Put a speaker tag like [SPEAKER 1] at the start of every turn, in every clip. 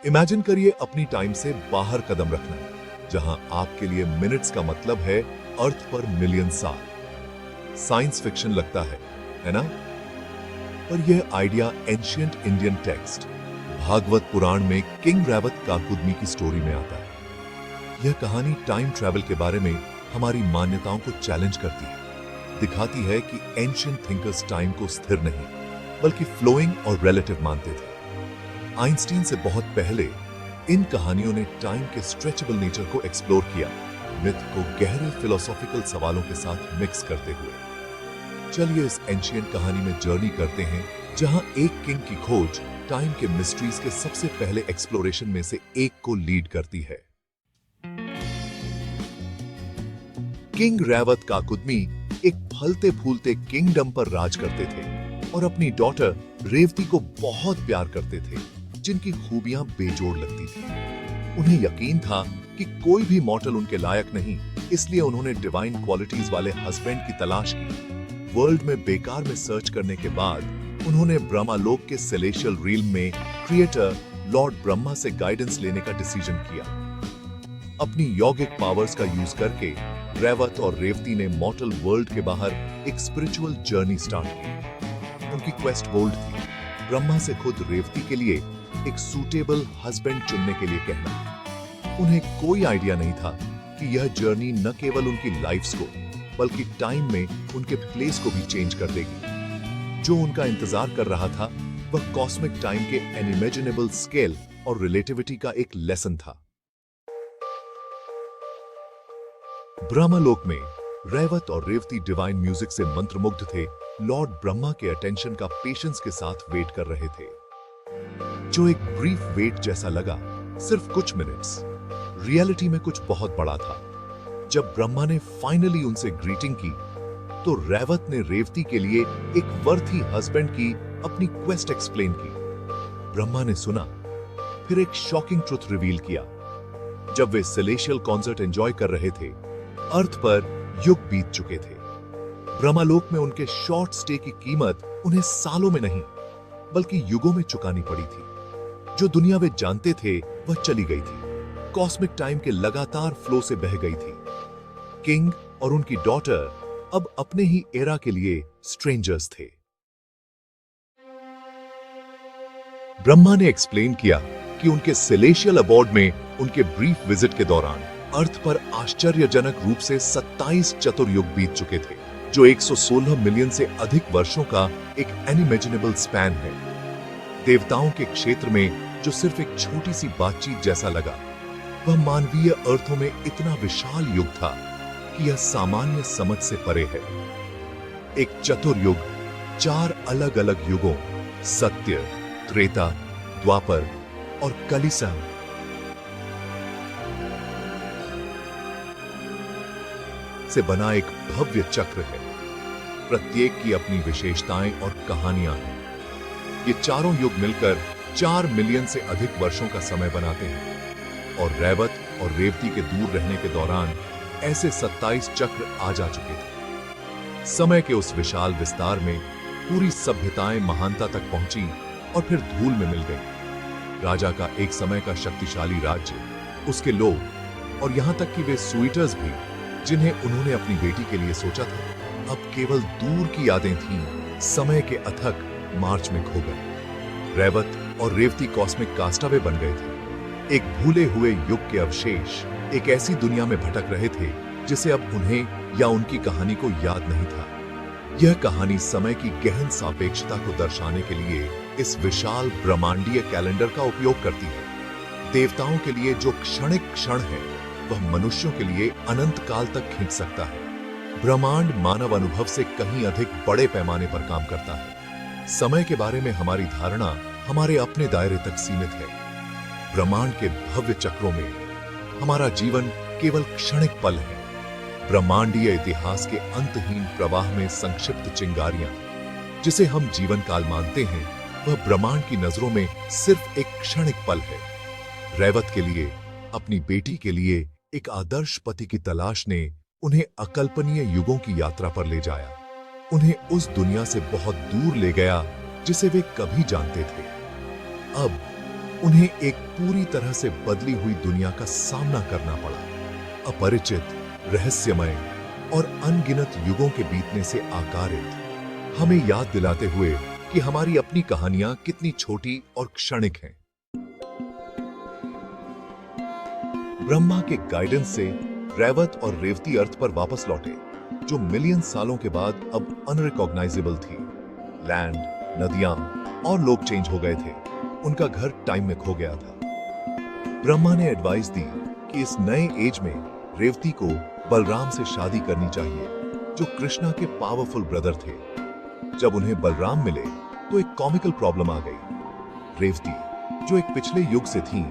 [SPEAKER 1] Imagine करिए अपनी time से बाहर कदम रखना, जहां आपके लिए मिनट्स का मतलब है अर्थ पर मिलियन साल। साइंस फिक्शन लगता है ना? पर यह idea ancient Indian text Bhagavata Purana में किंग रैवत काकुदमी की स्टोरी में आता है। यह कहानी टाइम ट्रैवल के बारे में हमारी मान्यताओं को चैलेंज करती है, दिखाती है कि एंशिएंट थिंकर्स टाइम को स्थिर नहीं बल्कि फ्लोइंग और रिलेटिव मानते थे। आइंस्टीन से बहुत पहले इन कहानियों ने टाइम के स्ट्रेचेबल नेचर को एक्सप्लोर किया, मिथ को गहरे फिलोसॉफिकल सवालों के साथ मिक्स करते हुए। चलिए इस एंशिएंट कहानी में जर्नी करते हैं, जहां एक किंग की खोज टाइम के मिस्ट्रीज के सबसे पहले एक्सप्लोरेशन में से एक को लीड करती है। किंग रैवत काकुदमी एक फलते फूलते किंगडम पर राज करते थे और अपनी डॉटर रेवती को बहुत प्यार करते थे, जिनकी खूबियां बेजोड़ लगती थी। उन्हें यकीन था कि कोई भी मॉर्टल उनके लायक नहीं, इसलिए उन्होंने डिवाइन क्वालिटीज वाले हस्बैंड की तलाश की। वर्ल्ड में बेकार में सर्च करने के बाद उन्होंने ब्रह्मालोक के सेलेशियल रील्म में क्रिएटर लॉर्ड ब्रह्मा से गाइडेंस लेने का डिसीजन किया। अपनी यौगिक पावर्स का यूज करके रैवत और रेवती ने मॉर्टल वर्ल्ड के बाहर एक स्पिरिचुअल जर्नी स्टार्ट की। उनकी क्वेस्ट बोल्ड थी, ब्रह्मा से खुद रेवती के लिए एक सूटेबल हस्बैंड चुनने के लिए कहना। उन्हें कोई आइडिया नहीं था कि यह जर्नी न केवल उनकी लाइफ्स को बल्कि टाइम में उनके प्लेस को भी चेंज कर देगी। जो उनका इंतजार कर रहा था वह कॉस्मिक टाइम के अनइमेजिनेबल स्केल और रिलेटिविटी का एक लेसन था। ब्रह्मलोक में रैवत और रेवती डिवाइन म्यूजिक से मंत्रमुग्ध थे, लॉर्ड ब्रह्मा के अटेंशन का पेशेंस के साथ वेट कर रहे थे। जो एक ब्रीफ वेट जैसा लगा, सिर्फ कुछ मिनट्स, रियलिटी में कुछ बहुत बड़ा था। जब ब्रह्मा ने फाइनली उनसे ग्रीटिंग की, तो रैवत ने रेवती के लिए एक वर्थी हस्बैंड की अपनी क्वेस्ट एक्सप्लेन की। ब्रह्मा ने सुना, फिर एक शॉकिंग ट्रुथ रिवील किया। जब वे सेलेशियल कॉन्सर्ट एंजॉय कर रहे थे, अर्थ पर युग बीत चुके थे। ब्रह्मालोक में उनके शॉर्ट स्टे की कीमत उन्हें सालों में नहीं बल्कि युगों में चुकानी पड़ी थी। जो दुनिया वे जानते थे वह चली गई थी, कॉस्मिक टाइम के लगातार फ्लो से बह गई थी। किंग और उनकी डॉटर अब अपने ही एरा के लिए स्ट्रेंजर्स थे। ब्रह्मा ने एक्सप्लेन किया कि उनके सेलेशियल अबॉर्ड में उनके ब्रीफ विजिट के दौरान अर्थ पर आश्चर्यजनक रूप से 27 चतुर्युग बीत चुके थे, जो 116 मिलियन से अधिक वर्षों का एक अनइमेजिनेबल स्पैन है। देवताओं के क्षेत्र में जो सिर्फ एक छोटी सी बातचीत जैसा लगा, वह मानवीय अर्थों में इतना विशाल युग था कि यह सामान्य समझ से परे है। एक चतुर्युग 4 अलग अलग युगों, सत्य, त्रेता, द्वापर और कलिसम से बना एक भव्य चक्र है। प्रत्येक की अपनी विशेषताएं और कहानियां हैं। ये चारों युग मिलकर 4 मिलियन से अधिक वर्षों का समय बनाते हैं और रैवत और रेवती के दूर रहने के दौरान ऐसे 27 चक्र आ जा चुके थे। समय के उस विशाल विस्तार में पूरी सभ्यताएं महानता तक पहुंची और फिर धूल में मिल गई। राजा का एक समय का शक्तिशाली राज्य, उसके लोग और यहां तक कि वे स्वीटर्स भी, जिन्हें उन्होंने अपनी बेटी के लिए सोचा था, अब केवल दूर की यादें थीं, समय के अथक मार्च में खो गए। रैवत और रेवती कॉस्मिक कास्टावे बन गए थे, एक भूले हुए युग के अवशेष, एक ऐसी दुनिया में भटक रहे थे जिसे अब उन्हें या उनकी कहानी को याद नहीं था। यह कहानी समय की गहन सापेक्षता को दर्शाने के लिए इस विशाल ब्रह्मांडीय कैलेंडर का उपयोग करती है। देवताओं के लिए जो क्षणिक क्षण है, वह मनुष्यों के लिए अनंत काल तक खींच सकता है। ब्रह्मांड मानव अनुभव से कहीं अधिक बड़े पैमाने पर काम करता है। समय के बारे में हमारी धारणा हमारे अपने दायरे तक सीमित है। ब्रह्मांड के भव्य चक्रों में हमारा जीवन केवल क्षणिक पल है। ब्रह्मांडीय इतिहास के अंतहीन प्रवाह में संक्षिप्त चिंगारियां, जिसे हम जीवन काल मानते हैं, वह ब्रह्मांड की नजरों में सिर्फ एक क्षणिक पल है। रैवत के लिए, अपनी बेटी के लिए एक आदर्श पति की तलाश ने उन्हें अकल्पनीय युगों की यात्रा पर ले जाया। उन्हें उस दुनिया से बहुत दूर ले गया जिसे वे कभी जानते थे। अब उन्हें एक पूरी तरह से बदली हुई दुनिया का सामना करना पड़ा। अपरिचित, रहस्यमय और अनगिनत युगों के बीतने से आकारित, हमें याद दिलाते हुए कि हमारी अपनी कहानियां कितनी छोटी और क्षणिक हैं। ब्रह्मा के गाइडेंस से रैवत और रेवती अर्थ पर वापस लौटे, जो मिलियन सालों के बाद अब अनरिकॉग्नाइजेबल थी। लैंड, नदियां और लोग चेंज हो गए थे। उनका घर टाइम में खो गया था। ब्रह्मा ने एडवाइस दी कि इस नए एज में रेवती को बलराम से शादी करनी चाहिए, जो कृष्णा के पावरफुल ब्रदर थे। जब उन्हें बलराम मिले तो एक कॉमिकल प्रॉब्लम आ गई। रेवती, जो एक पिछले युग से थी,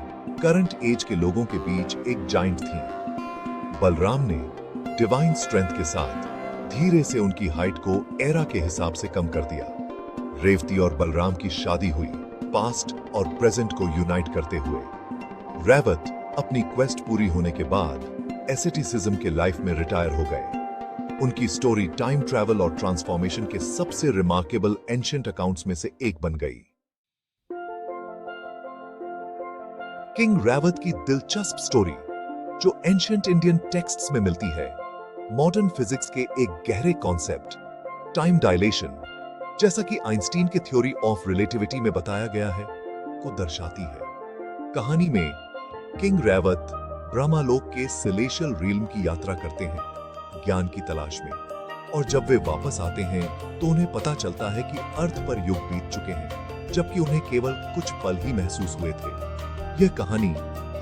[SPEAKER 1] करंट एज के लोगों के बीच एक जाइंट थी। बलराम ने डिवाइन स्ट्रेंथ के साथ धीरे से उनकी हाइट को एरा के हिसाब से कम कर दिया। रेवती और बलराम की शादी हुई, पास्ट और प्रेजेंट को यूनाइट करते हुए। रैवत अपनी क्वेस्ट पूरी होने के बाद एसेटिसिज्म के लाइफ में रिटायर हो गए। उनकी स्टोरी टाइम ट्रैवल और ट्रांसफॉर्मेशन के सबसे रिमार्केबल एंशिएंट अकाउंट्स में से एक बन गई। किंग रैवत की दिलचस्प स्टोरी, जो एंशिएंट इंडियन टेक्स्ट्स में मिलती है, मॉडर्न फिजिक्स के एक गहरे कॉन्सेप्ट टाइम डायलेशन, जैसा कि आइंस्टीन के थ्योरी ऑफ रिलेटिविटी में बताया गया है, को दर्शाती है। कहानी में किंग रैवत ब्रह्मालोक के सेलेशियल रिल्म की यात्रा करते हैं ज्ञान की तलाश में, और जब वे वापस आते हैं तो उन्हें पता चलता है कि अर्थ पर युग बीत चुके हैं, जबकि उन्हें केवल कुछ पल ही महसूस हुए थे। यह कहानी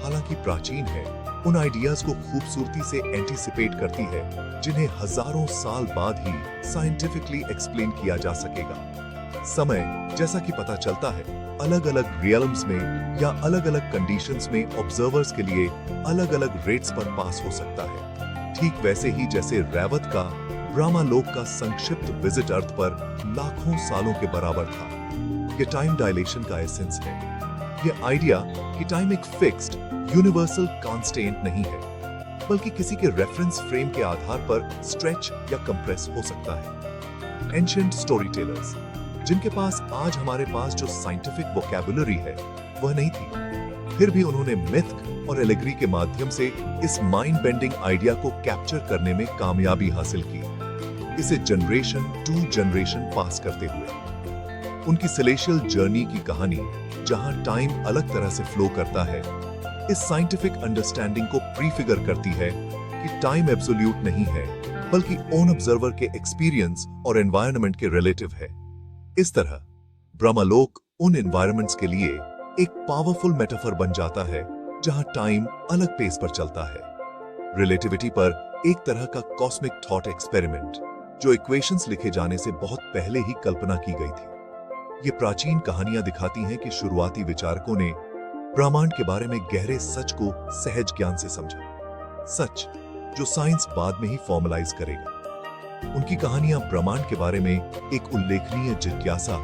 [SPEAKER 1] हालांकि प्राचीन है, उन आइडियाज को खूबसूरती से एंटीसिपेट करती है जिन्हें हजारों साल बाद ही साइंटिफिकली एक्सप्लेन किया जा सकेगा। समय, जैसा कि पता चलता है, अलग अलग रियल्म्स में या अलग अलग कंडीशंस में ऑब्जर्वर्स के लिए अलग अलग रेट्स पर पास हो सकता है। ठीक वैसे ही जैसे रैवत का ब्रह्मालोक का संक्षिप्त विजिट अर्थ पर लाखों सालों के बराबर था। यह टाइम डायलेशन का एसेंस है। यह आइडिया कि टाइम एक फिक्स्ड यूनिवर्सल कांस्टेंट नहीं है, बल्कि किसी के रेफरेंस फ्रेम के आधार पर स्ट्रेच या कंप्रेस हो सकता है। एंशिएंट स्टोरी टेलर्स, जिनके पास आज हमारे पास जो साइंटिफिक वोकैबुलरी है वह नहीं थी, फिर भी उन्होंने मिथ और एलेगरी के माध्यम से इस माइंड बेंडिंग आइडिया को कैप्चर करने में कामयाबी हासिल की, इसे जनरेशन टू जनरेशन पास करते हुए। उनकी सेलेशियल जर्नी की कहानी, जहां टाइम अलग तरह से फ्लो करता है, इस साइंटिफिक अंडरस्टैंडिंग को प्रीफिगर करती है कि टाइम एब्सोल्यूट नहीं है, बल्कि ओन ऑब्जर्वर के एक्सपीरियंस और एनवायरनमेंट के रिलेटिव है। इस तरह ब्रह्मालोक उन एनवायरनमेंट्स के लिए एक पावरफुल मेटाफर बन जाता है जहां टाइम अलग पेस पर चलता है। रिलेटिविटी पर एक तरह का कॉस्मिक थॉट एक्सपेरिमेंट, जो इक्वेशंस लिखे जाने से बहुत पहले ही कल्पना की गई थी। ये प्राचीन कहानियां दिखाती हैं कि शुरुआती विचारकों ने ब्रह्मांड के बारे में गहरे सच को सहज ज्ञान से समझा, सच जो साइंस बाद में ही फॉर्मलाइज करेगा। उनकी कहानियां ब्रह्मांड के बारे में एक उल्लेखनीय जिज्ञासा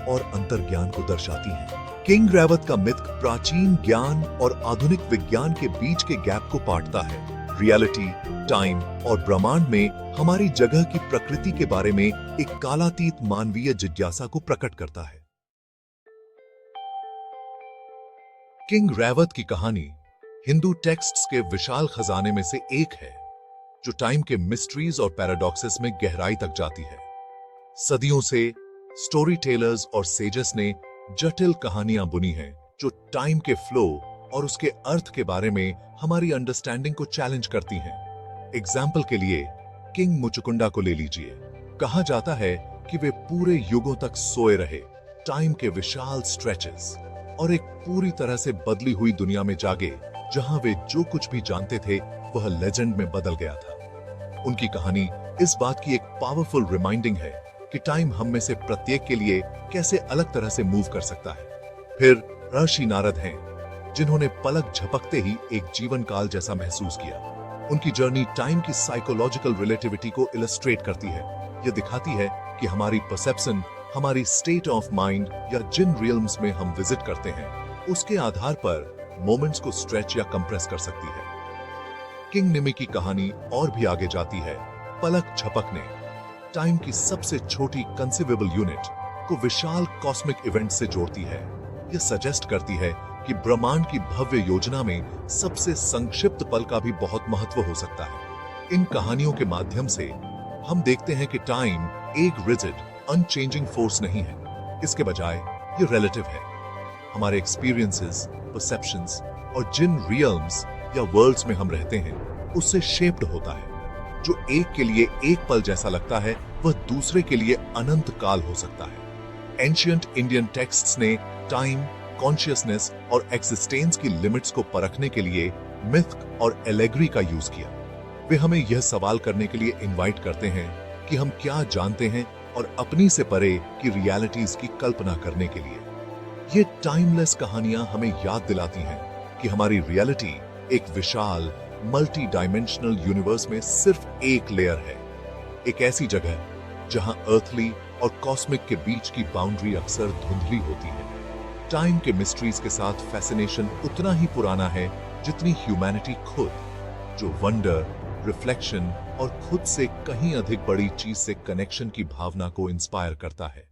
[SPEAKER 1] और अंतर्ज्ञान को दर्शाती हैं। किंग रैवत का मिथ प्राचीन ज्ञान और आधुनिक विज्ञान के बीच के गैप को पाटता है। रियलिटी, टाइम और ब्रह्मांड में हमारी जगह की प्रकृति के बारे में एक कालातीत मानवीय जिज्ञासा को प्रकट करता है। किंग रैवत की कहानी हिंदू टेक्स्ट्स के विशाल खजाने में से एक है, जो टाइम के मिस्ट्रीज और पैराडॉक्सेस में गहराई तक जाती है। सदियों से स्टोरी टेलर्स और सेजस ने जटिल कहानियां बुनी हैं, जो टाइम के फ्लो और उसके अर्थ के बारे में हमारी अंडरस्टैंडिंग को चैलेंज करती हैं। एग्जाम्पल के लिए किंग मुचुकुंडा को ले लीजिए। कहा जाता है कि वे पूरे युगों तक सोए रहे, टाइम के विशाल स्ट्रेचेस और एक पूरी तरह से बदली हुई दुनिया में जागे, जहां वे जो कुछ भी जानते थे वह लेजेंड में बदल गया था। उनकी कहानी इस बात की एक पावरफुल रिमाइंडिंग है कि टाइम हम में से प्रत्येक के लिए कैसे अलग तरह से मूव कर सकता है। फिर ऋषि नारद हैं, जिन्होंने पलक झपकते ही एक जीवन काल जैसा महसूस किया। उनकी जर्नी टाइम की साइकोलॉजिकल रिलेटिविटी को इलस्ट्रेट करती है। यह दिखाती है कि हमारी परसेप्शन, हमारी स्टेट ऑफ माइंड या जिन रियल्म्स में हम विजिट करते हैं, उसके आधार पर मोमेंट्स को स्ट्रेच या कंप्रेस कर सकती है। किंग निमी की कहानी और भी आगे जाती है। पलक झपकने टाइम की सबसे छोटी कंसीवेबल यूनिट को विशाल कॉस्मिक इवेंट से जोड़ती है। यह सजेस्ट करती है कि ब्रह्मांड की भव्य योजना में सबसे संक्षिप्त पल का भी बहुत महत्व हो सकता है। इन कहानियों के माध्यम से हम देखते हैं कि टाइम एक रिजिड, अनचेंजिंग फोर्स नहीं है। इसके बजाय ये रिलेटिव है। हमारे एक्सपीरियंसेस, परसेप्शंस और जिन रियल्म्स या वर्ल्ड्स में हम रहते हैं उससे शेप्ड होता है। जो एक के लिए एक पल जैसा लगता है वह दूसरे के लिए अनंत काल हो सकता है। एंशिएंट इंडियन टेक्स्ट्स ने टाइम, कॉन्शियसनेस और एक्सिस्टेंस की लिमिट्स को परखने के लिए मिथ और एलेगरी का यूज किया। वे हमें यह सवाल करने के लिए इनवाइट करते हैं कि हम क्या जानते हैं और अपनी से परे की रियलिटीज की कल्पना करने के लिए। ये टाइमलेस कहानियां हमें याद दिलाती हैं कि हमारी रियलिटी एक विशाल मल्टी डायमेंशनल यूनिवर्स में सिर्फ एक लेयर है। एक ऐसी जगह जहां अर्थली और कॉस्मिक के बीच की बाउंड्री अक्सर धुंधली होती है। टाइम के मिस्ट्रीज के साथ फैसिनेशन उतना ही पुराना है जितनी ह्यूमैनिटी खुद, जो वंडर, रिफ्लेक्शन और खुद से कहीं अधिक बड़ी चीज से कनेक्शन की भावना को इंस्पायर करता है।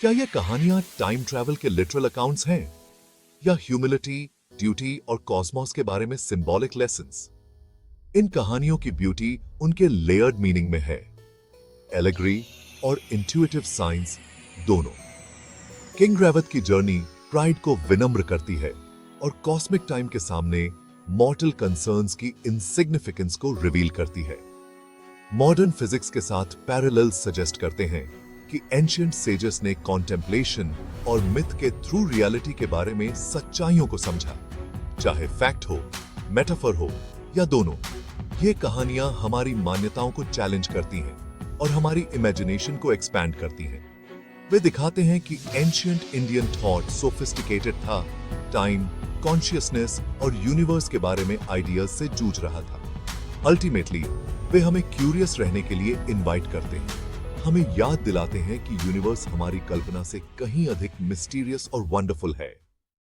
[SPEAKER 1] क्या ये कहानियां टाइम ट्रैवल के लिटरल अकाउंट्स हैं या ह्यूमिलिटी, ड्यूटी और कॉस्मोस के बारे में सिंबॉलिक लेसन्स? इन कहानियों की ब्यूटी उनके लेयर्ड मीनिंग में है, एलेगरी और इंट्यूटिव साइंस दोनों। किंग रैवत की जर्नी प्राइड को विनम्र करती है और कॉस्मिक टाइम के सामने मॉर्टल कंसर्न्स की इनसिग्निफिकेंस को रिवील करती है। मॉडर्न फिजिक्स के साथ पैरेलल्स सजेस्ट करते हैं कि एंशिएंट सेजेस ने कॉन्टेम्पलेशन और मिथ के थ्रू रियलिटी के बारे में सच्चाइयों को समझा, चाहे फैक्ट हो, मेटाफर हो या दोनों। ये कहानियां हमारी मान्यताओं को चैलेंज करती हैं और हमारी इमेजिनेशन को एक्सपैंड करती हैं। वे दिखाते हैं कि एंशिएंट इंडियन थॉट सोफिस्टिकेटेड था, टाइम, कॉन्शियसनेस और यूनिवर्स के बारे में आइडियाज से जूझ रहा था। अल्टीमेटली वे हमें क्यूरियस रहने के लिए इनवाइट करते हैं, हमें याद दिलाते हैं कि यूनिवर्स हमारी कल्पना से कहीं अधिक मिस्टीरियस और वंडरफुल है।